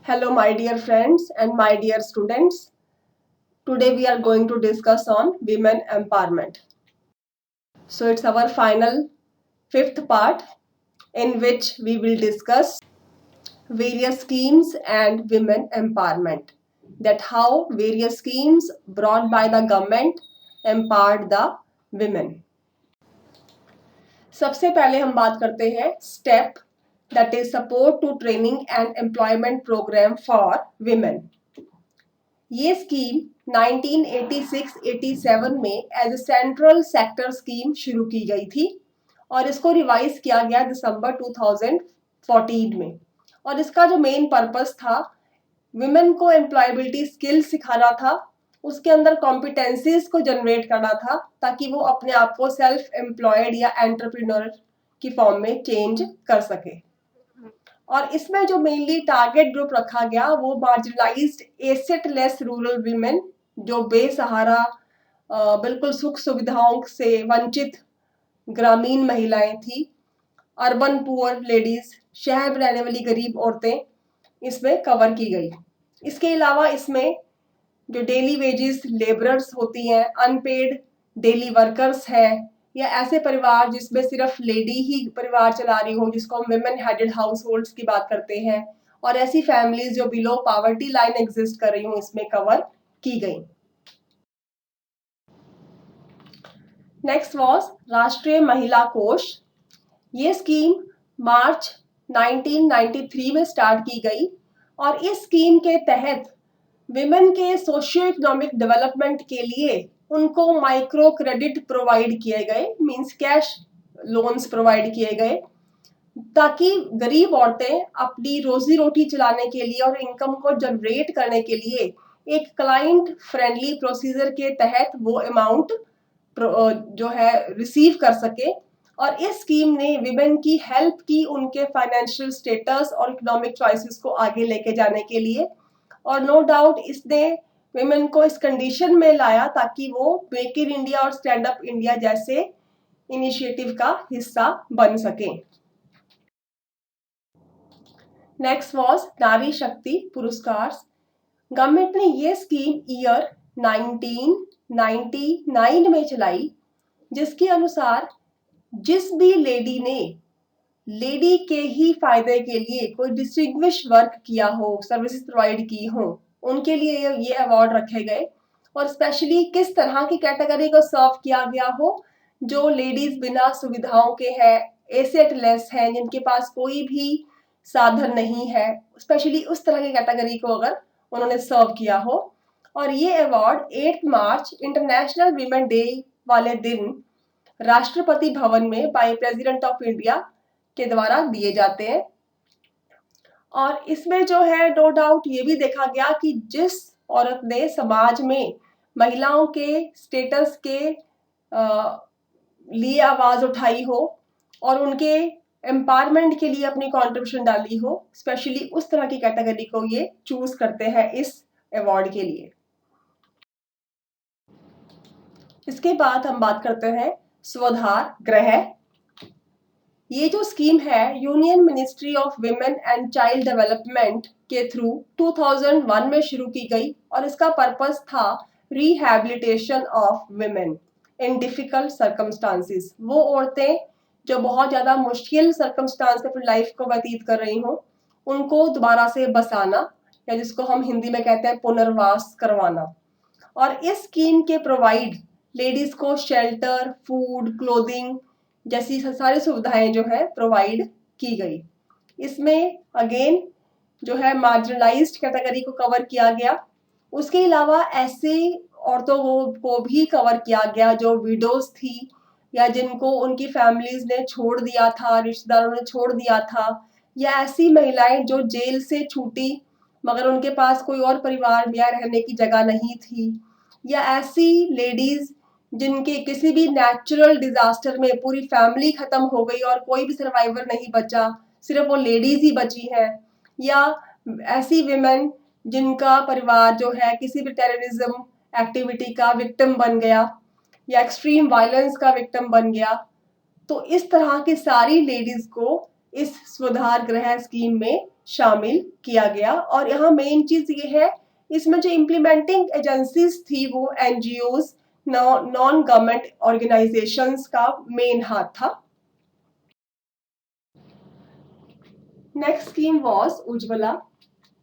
Hello, my dear friends and my dear students. Today we are going to discuss on women empowerment. So it's our final fifth part in which we will discuss various schemes and women empowerment. That how various schemes brought by the government empowered the women. सबसे पहले हम बात करते हैं step that is support to training and employment programme for women. ये scheme 1986-87 में as a central sector scheme शुरू की गई थी और इसको रिवाइज किया गया दिसंबर 2014 में. और इसका जो मेन पर्पस था विमेन को एम्प्लॉयबिलिटी स्किल सिखाना था, उसके अंदर कॉम्पिटेंसीज को जनरेट करना था ताकि वो अपने आप को सेल्फ एम्प्लॉयड या एंटरप्रेन्योर की फॉर्म में चेंज कर सके. और इसमें जो मेनली टारगेट ग्रुप रखा गया वो मार्जिनलाइज्ड एसेटलेस रूरल विमेन, जो बेसहारा बिल्कुल सुख सुविधाओं से वंचित ग्रामीण महिलाएं थी, अर्बन पुअर लेडीज, शहर में रहने वाली गरीब औरतें इसमें कवर की गई. इसके अलावा इसमें जो डेली वेजेस लेबरर्स होती हैं, अनपेड डेली वर्कर्स हैं, या ऐसे परिवार जिसमें सिर्फ लेडी ही परिवार चला रही हो, जिसको हम विमेन हेडेड हाउस होल्ड्स की बात करते हैं, और ऐसी फैमिलीज जो बिलो पॉवर्टी लाइन एग्जिस्ट कर रही हूँ इसमें कवर की गई. नेक्स्ट वॉज राष्ट्रीय महिला कोष. ये स्कीम मार्च 1993 में स्टार्ट की गई और इस स्कीम के तहत विमेन के सोशियो इकोनॉमिक डेवलपमेंट के लिए उनको माइक्रो क्रेडिट प्रोवाइड किए गए, मींस कैश लोन्स प्रोवाइड किए गए, ताकि गरीब औरतें अपनी रोजी रोटी चलाने के लिए और इनकम को जनरेट करने के लिए एक क्लाइंट फ्रेंडली प्रोसीजर के तहत वो अमाउंट जो है रिसीव कर सके. और इस स्कीम ने विमेन की हेल्प की उनके फाइनेंशियल स्टेटस और इकोनॉमिक चॉइसेस को आगे लेके जाने के लिए. और नो डाउट इसने विमेन को इस कंडीशन में लाया ताकि वो मेक इन इंडिया और स्टैंड अप इंडिया जैसे इनिशिएटिव का हिस्सा बन सके. नेक्स्ट वॉज नारी शक्ति पुरस्कार. गवर्नमेंट ने ये स्कीम ईयर 1999 में चलाई, जिसके अनुसार जिस भी लेडी ने लेडी के ही फायदे के लिए कोई डिस्टिंग्विश वर्क किया हो, सर्विसेज प्रोवाइड की हो, उनके लिए ये अवार्ड रखे गए. और स्पेशली किस तरह की कैटेगरी को सर्व किया गया हो, जो लेडीज बिना सुविधाओं के हैं, एसेटलेस हैं, जिनके पास कोई भी साधन नहीं है, स्पेशली उस तरह की कैटेगरी को अगर उन्होंने सर्व किया हो. और ये अवार्ड 8 मार्च इंटरनेशनल वीमेन डे वाले दिन राष्ट्रपति भवन में बाय प्रेसिडेंट ऑफ इंडिया के द्वारा दिए जाते हैं. और इसमें जो है नो डाउट ये भी देखा गया कि जिस औरत ने समाज में महिलाओं के स्टेटस के लिए आवाज उठाई हो और उनके एम्पावरमेंट के लिए अपनी कंट्रीब्यूशन डाली हो, स्पेशली उस तरह की कैटेगरी को ये चूज करते हैं इस अवार्ड के लिए. इसके बाद हम बात करते हैं स्वधार गृह. ये जो स्कीम है union ministry of women and child development के थ्रू 2001 में शुरू की गई और इसका पर्पस था rehabilitation of women in difficult circumstances. वो औरतें जो बहुत ज़्यादा मुश्किल सर्कमस्टांस में अपनी लाइफ को व्यतीत कर रही हों, उनको दोबारा से बसाना, या जिसको हम हिंदी में कहते हैं पुनर्वास करवाना. और इस स्कीम के प्रोवाइड लेडीज को शेल्टर, फूड, क्लोथिंग जैसी सारी सुविधाएं जो है प्रोवाइड की गई. इसमें अगेन जो है मार्जिनलाइज्ड कैटेगरी को कवर किया गया. उसके अलावा ऐसे औरतों को भी कवर किया गया जो विडोज थी, या जिनको उनकी फैमिलीज ने छोड़ दिया था, रिश्तेदारों ने छोड़ दिया था, या ऐसी महिलाएं जो जेल से छूटी मगर उनके पास कोई और परिवार या रहने की जगह नहीं थी, या ऐसी लेडीज जिनके किसी भी नेचुरल डिजास्टर में पूरी फैमिली खत्म हो गई और कोई भी सर्वाइवर नहीं बचा, सिर्फ वो लेडीज ही बची हैं, या ऐसी विमेन जिनका परिवार जो है किसी भी टेररिज्म एक्टिविटी का विक्टिम बन गया या एक्सट्रीम वायलेंस का विक्टिम बन गया. तो इस तरह की सारी लेडीज को इस स्वधार गृह स्कीम में शामिल किया गया। और यहाँ मेन चीज ये है, इसमें जो इम्प्लीमेंटिंग एजेंसीज थी वो एनजीओज, नॉन गवर्नमेंट ऑर्गेनाइजेशंस का मेन हाथ था। Next scheme was Ujjwala.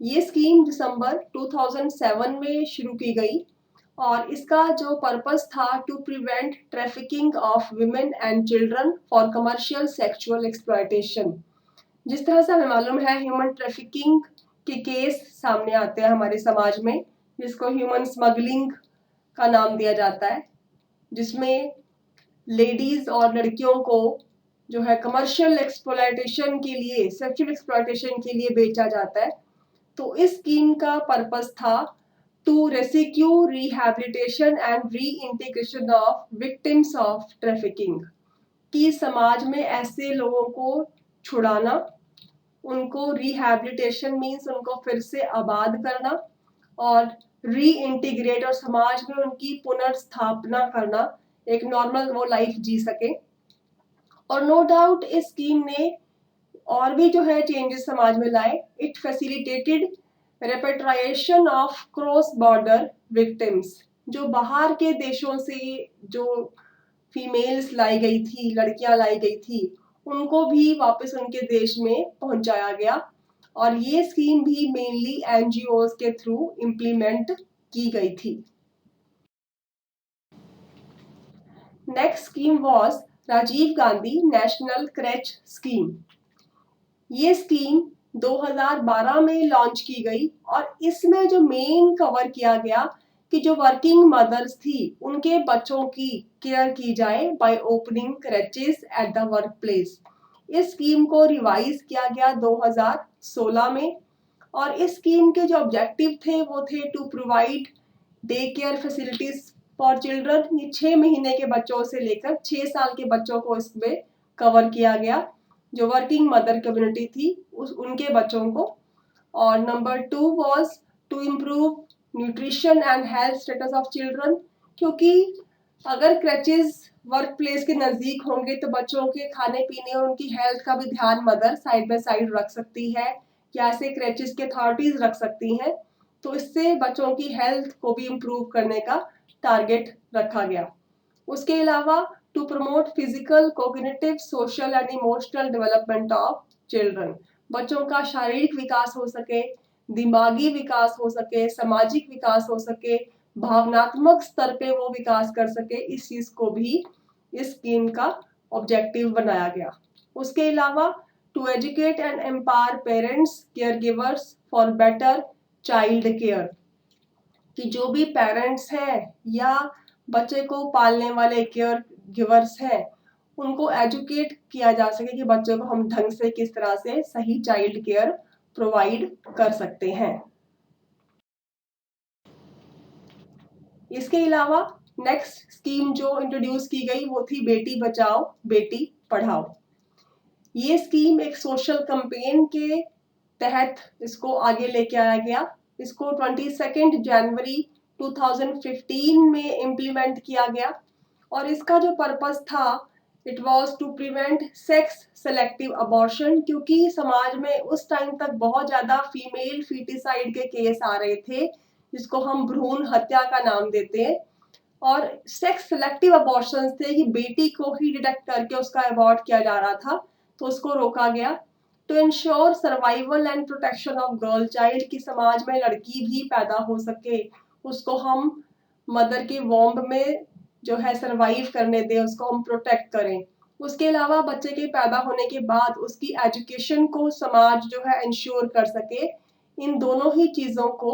ये स्कीम दिसंबर 2007 में शुरू की गई और इसका जो पर्पस था to prevent trafficking of women and children for commercial sexual exploitation. जिस तरह से हमें मालूम है ह्यूमन ट्रैफिकिंग के केस सामने आते हैं हमारे समाज में, जिसको ह्यूमन स्मगलिंग का नाम दिया जाता है, जिसमें लेडीज और लड़कियों को जो है कमर्शियल एक्सप्लॉयटेशन के लिए, सेक्सुअल एक्सप्लॉयटेशन के लिए बेचा जाता है। तो इस स्कीम का पर्पस था to rescue, rehabilitation and re integration of victims of trafficking, कि समाज में ऐसे लोगों को छुड़ाना, उनको रिहैबिलिटेशन मीन्स उनको फिर से आबाद करना और री इंटीग्रेट और समाज में उनकी पुनर्स्थापना करना, एक नॉर्मल वो लाइफ जी सके। और नो डाउट इस स्कीम ने और भी जो है चेंजेस समाज में लाए। It facilitated repatriation of cross border victims, जो बाहर के देशों से जो फीमेल्स लाई गई थी, लड़कियां लाई गई थी, उनको भी वापस उनके देश में पहुंचाया गया। और ये स्कीम भी मेनली एनजीओज के थ्रू इम्प्लीमेंट की गई थी। Next scheme was Rajiv Gandhi national creche scheme. ये स्कीम 2012 में लॉन्च की गई और इसमें जो मेन कवर किया गया कि जो वर्किंग मदर्स थी उनके बच्चों की केयर की जाए by opening creches at the work place. इस स्कीम को रिवाइज किया गया 2016 में और इस स्कीम के जो ऑब्जेक्टिव थे वो थे to provide day care facilities for children. ये 6 महीने के बच्चों से लेकर 6 साल के बच्चों को इसमें कवर किया गया, जो वर्किंग मदर कम्युनिटी थी उनके बच्चों को। और number 2 was to improve nutrition and health status of children, क्योंकि अगर क्रचेस वर्क प्लेस के नजदीक होंगे तो बच्चों के खाने पीने और उनकी हेल्थ का भी ध्यान मदर साइड बाय साइड रख सकती है, या ऐसे क्रचेस के अथॉरिटीज रख सकती हैं। तो इससे बच्चों की हेल्थ को भी इम्प्रूव करने का टारगेट रखा गया। उसके अलावा to promote physical, cognitive, social and emotional development of children, बच्चों का शारीरिक विकास हो सके, दिमागी विकास हो सके, सामाजिक विकास हो सके, भावनात्मक स्तर पे वो विकास कर सके, इस चीज को भी इस स्कीम का ऑब्जेक्टिव बनाया गया। उसके अलावा to educate and empower parents, care givers for better child care, कि जो भी पेरेंट्स हैं या बच्चे को पालने वाले केयर गिवर्स हैं उनको एजुकेट किया जा सके कि बच्चों को हम ढंग से किस तरह से सही चाइल्ड केयर प्रोवाइड कर सकते हैं। इसके अलावा नेक्स्ट स्कीम जो इंट्रोड्यूस की गई वो थी बेटी बचाओ बेटी पढ़ाओ। ये स्कीम एक सोशल कैंपेन के तहत इसको आगे लेके आया गया। इसको 22 जनवरी 2015 में इम्प्लीमेंट किया गया और इसका जो पर्पस था it was to prevent sex selective abortion, क्योंकि समाज में उस टाइम तक बहुत ज्यादा फीमेल फीटिसाइड के केस आ रहे थे, जिसको हम भ्रूण हत्या का नाम देते हैं। और सेक्स सेलेक्टिव अबॉर्शन थे कि बेटी को ही डिटेक्ट करके उसका अबॉर्ट किया जा रहा था, तो उसको रोका गया। To ensure survival and protection of girl child, की समाज में लड़की भी पैदा हो सके, उसको हम मदर के वॉम्ब में जो है सरवाइव करने दें, उसको हम प्रोटेक्ट करें। उसके अलावा बच्चे के पैदा होने के बाद उसकी एजुकेशन को समाज जो है इंश्योर कर सके। इन दोनों ही चीजों को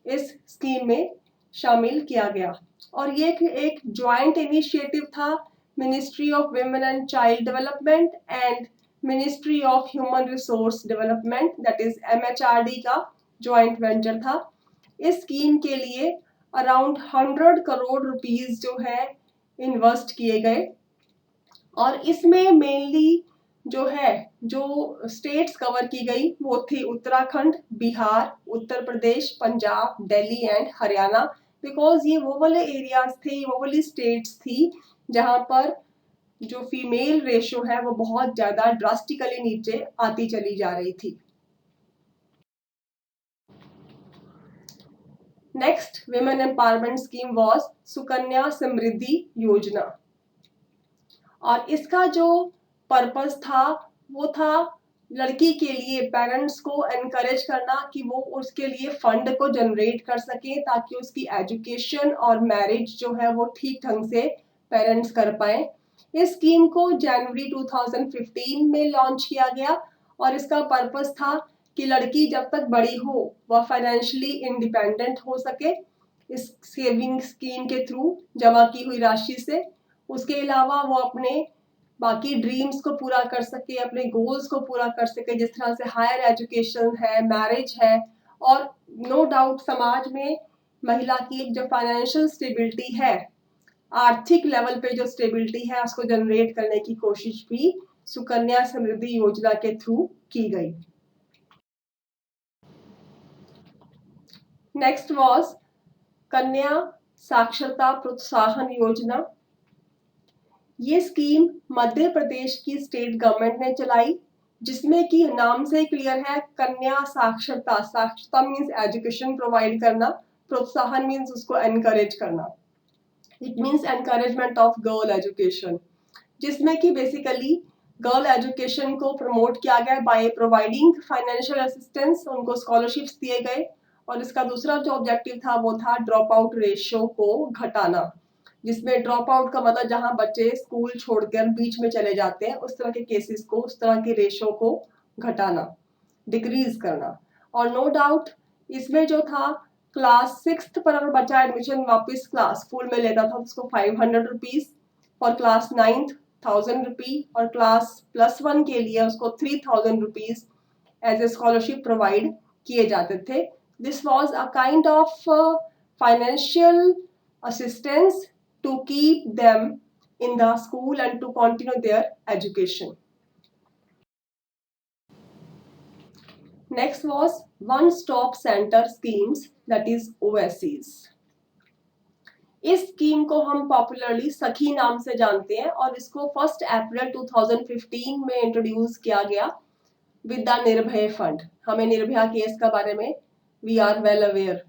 इस स्कीम में शामिल किया गया और ये एक ज्वाइंट इनिशिएटिव था ministry of women and child development and ministry of human resource development, that is MHRD का ज्वाइंट वेंचर था। इस स्कीम के लिए अराउंड 100 करोड़ रुपीस जो है इन्वेस्ट किए गए और इसमें मेनली जो है जो स्टेट्स कवर की गई वो थी उत्तराखंड, बिहार, उत्तर प्रदेश, पंजाब, दिल्ली एंड हरियाणा, बिकॉज ये वो वाले एरियाज थे, वो वाली स्टेट्स थी जहां पर जो फीमेल रेशो है वो बहुत ज्यादा ड्रास्टिकली नीचे आती चली जा रही थी। Next women empowerment scheme was Sukanya Samriddhi Yojana, और इसका जो पर्पस था वो था लड़की के लिए पेरेंट्स को एनकरेज करना कि वो उसके लिए फंड को जनरेट कर सके ताकि उसकी एजुकेशन और मैरिज जो है वो ठीक ढंग से पेरेंट्स कर पाए। इस स्कीम को जनवरी 2015 में लॉन्च किया गया और इसका पर्पस था कि लड़की जब तक बड़ी हो वह फाइनेंशियली इंडिपेंडेंट हो सके इस सेविंग स्कीम के थ्रू जमा की हुई राशि से। उसके अलावा वो अपने बाकी ड्रीम्स को पूरा कर सके, अपने गोल्स को पूरा कर सके, जिस तरह से हायर एजुकेशन है, मैरिज है, और नो डाउट समाज में महिला की एक जो फाइनेंशियल स्टेबिलिटी है, आर्थिक लेवल पे जो स्टेबिलिटी है उसको जनरेट करने की कोशिश भी सुकन्या समृद्धि योजना के थ्रू की गई। नेक्स्ट वाज कन्या साक्षरता प्रोत्साहन योजना। ये स्कीम मध्य प्रदेश की स्टेट गवर्नमेंट ने चलाई, जिसमें कि नाम से क्लियर है कन्या साक्षरता। साक्षरता मीन्स एजुकेशन प्रोवाइड करना, प्रोत्साहन मीन्स उसको एनकरेज करना। It means encouragement of girl education, जिसमें कि बेसिकली गर्ल एजुकेशन को प्रमोट किया गया बाय प्रोवाइडिंग फाइनेंशियल असिस्टेंस, उनको स्कॉलरशिप्स दिए गए। और इसका दूसरा जो ऑब्जेक्टिव था वो था ड्रॉप आउट रेशियो को घटाना, जिसमें ड्रॉप आउट का मतलब जहां बच्चे स्कूल छोड़कर बीच में चले जाते हैं उस तरह के केसेस को, उस तरह के रेशियो को घटाना, डिक्रीज करना। और नो डाउट इसमें जो था क्लास 6th पर अगर बच्चा एडमिशन वापस क्लास फुल में लेता था उसको 500 रुपीज, और क्लास 9th 1000 रुपी, और क्लास +1 के लिए उसको 3000 rupees as a scholarship provide किए जाते थे। This was a kind of financial assistance to keep them in the school and to continue their education. Next was one stop center schemes, that is OSCs. इस scheme को हम popularly सखी नाम से जानते हैं और इसको 1 अप्रैल 2015 में इंट्रोड्यूस किया गया विद द निर्भय फंड। हमें निर्भया केस के बारे में वी आर वेल अवेयर,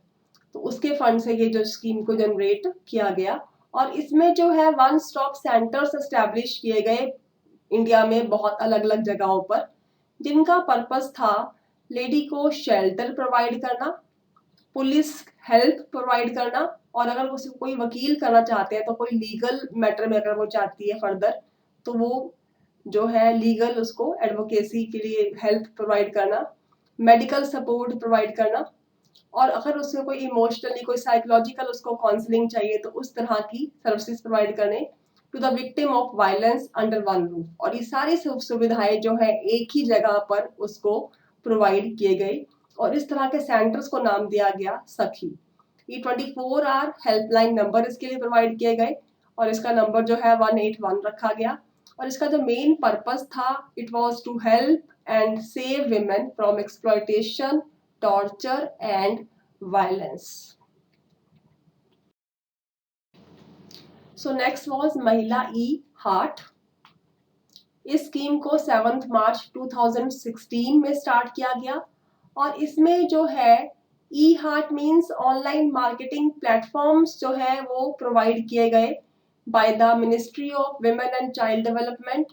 तो उसके फंड से ये जो स्कीम को जनरेट किया गया। और इसमें जो है वन स्टॉप सेंटर्स एस्टैब्लिश किए गए इंडिया में बहुत अलग अलग जगहों पर, जिनका पर्पस था लेडी को शेल्टर प्रोवाइड करना, पुलिस हेल्प प्रोवाइड करना, और अगर वो कोई वकील करना चाहते हैं तो कोई लीगल मैटर में अगर वो चाहती है फर्दर तो वो जो है लीगल उसको एडवोकेसी के लिए हेल्प प्रोवाइड करना, मेडिकल सपोर्ट प्रोवाइड करना, और अगर उसको कोई इमोशनली कोई साइकोलॉजिकल उसको काउंसलिंग चाहिए तो उस तरह की सर्विसेज प्रोवाइड करने to the victim of violence under one roof. और ये सारी सुविधाएं जो है एक ही जगह पर उसको प्रोवाइड किए गए और इस तरह के सेंटर्स को नाम दिया गया सखी। ये 24 आवर हेल्पलाइन नंबर इसके लिए प्रोवाइड किए गए और इसका नंबर जो है 181 रखा गया। और इसका जो मेन पर्पस था it was to help and save women from exploitation, torture and violence. So next was महिला e-हार्ट। इस स्कीम को 7 मार्च 2016 में स्टार्ट किया गया और इसमें जो है e-हार्ट मींस ऑनलाइन मार्केटिंग प्लेटफॉर्म्स जो है वो प्रोवाइड किए गए by the ministry of women and child development.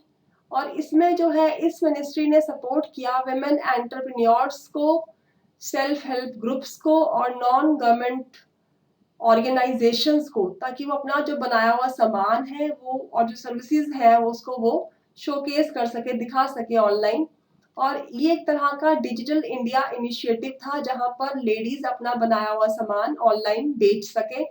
और इसमें जो है इस मिनिस्ट्री ने सपोर्ट किया विमेन एंटरप्रेन्योर्स को, सेल्फ हेल्प ग्रुप्स को और नॉन गवर्नमेंट ऑर्गेनाइजेशंस को, ताकि वो अपना जो बनाया हुआ सामान है वो और जो सर्विसेज है वो उसको वो शोकेस कर सके, दिखा सके ऑनलाइन। और ये एक तरह का डिजिटल इंडिया इनिशिएटिव था जहां पर लेडीज अपना बनाया हुआ सामान ऑनलाइन बेच सके।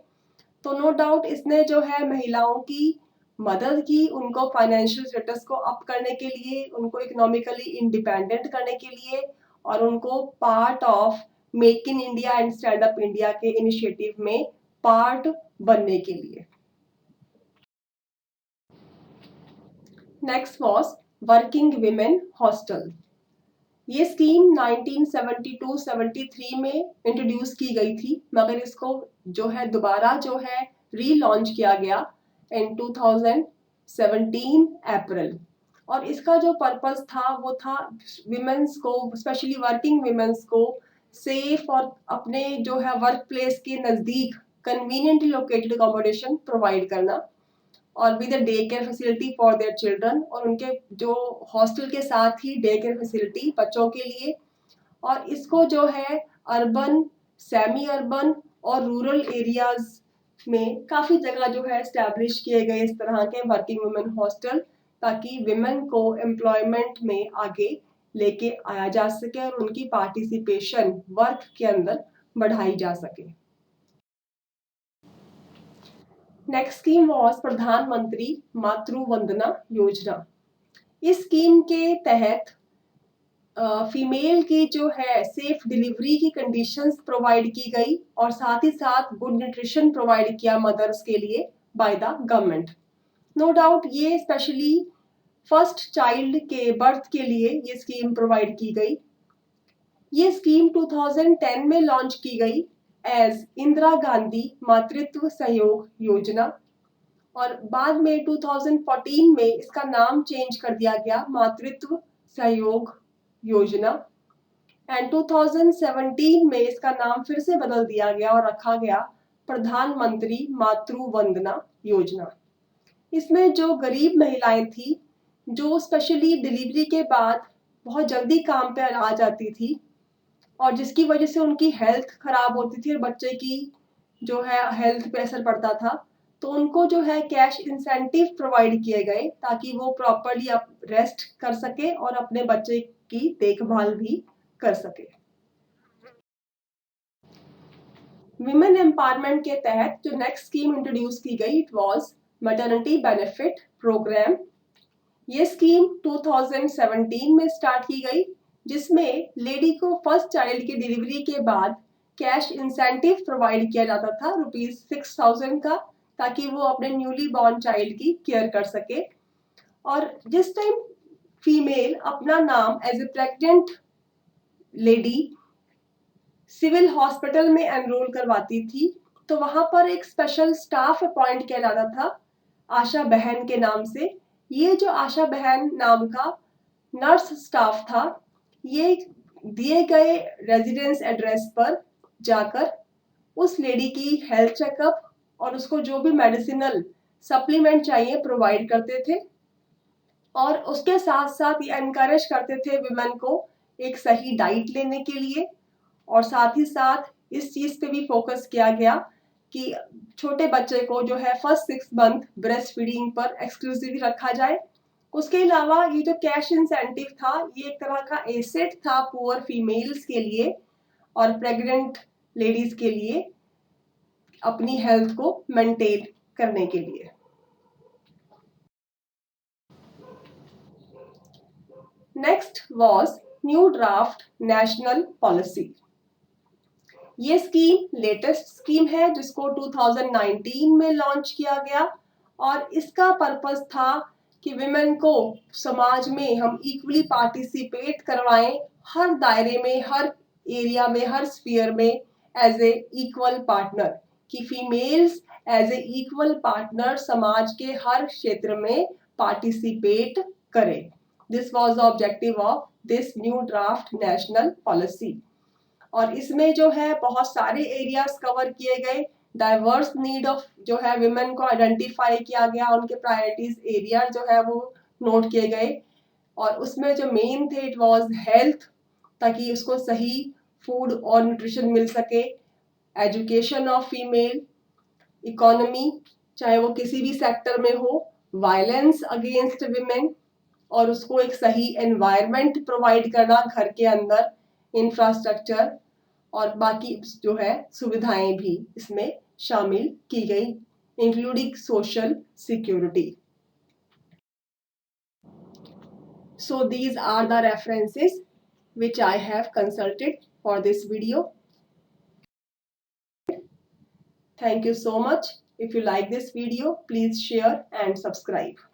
तो नो डाउट इसने जो है महिलाओं की मदद की, उनको फाइनेंशियल स्टेटस को अप करने के लिए, उनको इकोनॉमिकली इंडिपेंडेंट करने के लिए और उनको part of make in India and stand up India के इनिशिएटिव में पार्ट बनने के लिए। Next was working women hostel. ये स्कीम 1972-73 में इंट्रोड्यूस की गई थी, मगर इसको जो है दोबारा जो है रीलॉन्च किया गया इन 2000 17 अप्रैल। और इसका जो पर्पस था वो था विमेंस को, स्पेशली वर्किंग विमेंस को सेफ और अपने जो है वर्क प्लेस के नज़दीक कन्वीनियंटली लोकेटेड अकोमोडेशन प्रोवाइड करना, और with day care facility for their children, और उनके जो हॉस्टल के साथ ही डे केयर फैसिलिटी बच्चों के लिए। और इसको जो है अर्बन, सेमी अर्बन और रूरल एरियाज में काफ़ी जगह जो है एस्टैब्लिश किए गए इस तरह के वर्किंग वुमेन हॉस्टल, ताकि विमेन को एम्प्लॉयमेंट में आगे लेके आया जा सके और उनकी पार्टिसिपेशन वर्क के अंदर बढ़ाई जा सके। नेक्स्ट स्कीम वाज प्रधानमंत्री मातृ वंदना योजना। इस स्कीम के तहत फीमेल की जो है सेफ डिलीवरी की कंडीशंस प्रोवाइड की गई और साथ ही साथ गुड न्यूट्रिशन प्रोवाइड किया मदर्स के लिए by the government. No doubt ये स्पेशली फर्स्ट चाइल्ड के बर्थ के लिए ये स्कीम प्रोवाइड की गई। ये स्कीम 2010 में लॉन्च की गई एज इंदिरा गांधी मातृत्व सहयोग योजना, और बाद में 2014 में इसका नाम चेंज कर दिया गया मातृत्व सहयोग योजना, एंड 2017 में इसका नाम फिर से बदल दिया गया और रखा गया प्रधानमंत्री मातृ वंदना योजना। इसमें जो गरीब महिलाएं थी, जो स्पेशली डिलीवरी के बाद बहुत जल्दी काम पे आ जाती थी और जिसकी वजह से उनकी हेल्थ खराब होती थी और बच्चे की जो है हेल्थ पे असर पड़ता था, तो उनको जो है कैश इंसेंटिव प्रोवाइड किए गए ताकि वो प्रॉपरली रेस्ट कर सके और अपने बच्चे की देखभाल भी कर सके। विमेन एम्पावरमेंट के तहत जो नेक्स्ट स्कीम इंट्रोड्यूस की गई it was maternity benefit programme. ये स्कीम 2017 में स्टार्ट की गई, जिसमें लेडी को फर्स्ट चाइल्ड की डिलीवरी के बाद कैश इंसेंटिव प्रोवाइड किया जाता था ₹6,000 का, ताकि वो अपने न्यूली बॉर्न चाइल्ड की केयर कर सके। और जिस टाइम फीमेल अपना नाम as a pregnant lady civil hospital में एनरोल करवाती थी, तो वहां पर एक स्पेशल स्टाफ अपॉइंट किया जाता था आशा बहन के नाम से। ये जो आशा बहन नाम का नर्स स्टाफ था, ये दिए गए रेजिडेंस एड्रेस पर जाकर उस लेडी की हेल्थ चेकअप और उसको जो भी मेडिसिनल सप्लीमेंट चाहिए प्रोवाइड करते थे, और उसके साथ साथ ये एनकरेज करते थे विमेन को एक सही डाइट लेने के लिए। और साथ ही साथ इस चीज पे भी फोकस किया गया कि छोटे बच्चे को जो है फर्स्ट 6 मंथ ब्रेस्ट फीडिंग पर एक्सक्लूसिवली रखा जाए। उसके अलावा ये जो कैश इंसेंटिव था, ये एक तरह का एसेट था पुअर फीमेल्स के लिए और प्रेग्नेंट लेडीज के लिए अपनी हेल्थ को मेंटेन करने के लिए। Next was new draft national policy. ये स्कीम लेटेस्ट स्कीम है जिसको 2019 में लॉन्च किया गया, और इसका पर्पस था कि विमेन को समाज में हम इक्वली पार्टिसिपेट करवाएं, हर दायरे में, हर एरिया में, हर स्फीयर में एज ए इक्वल पार्टनर, कि females as a equal partner समाज के हर क्षेत्र में पार्टिसिपेट करें। This was the objective of this new draft national policy. और इसमें जो है बहुत सारे एरियाज कवर किए गए, डाइवर्स नीड ऑफ जो है विमेन को आइडेंटिफाई किया गया, उनके प्रायोरिटीज एरिया जो है वो नोट किए गए, और उसमें जो मेन थे इट वाज हेल्थ, ताकि उसको सही फूड और न्यूट्रिशन मिल सके, एजुकेशन ऑफ फीमेल, इकोनॉमी चाहे वो किसी भी सेक्टर में हो, वायलेंस अगेंस्ट विमेन, और उसको एक सही एनवायरनमेंट प्रोवाइड करना घर के अंदर, इंफ्रास्ट्रक्चर और बाकी जो है सुविधाएं भी इसमें शामिल की गई, including social security. So these are the references which I have consulted for this video. Thank you so much. If you like this video, please share and subscribe.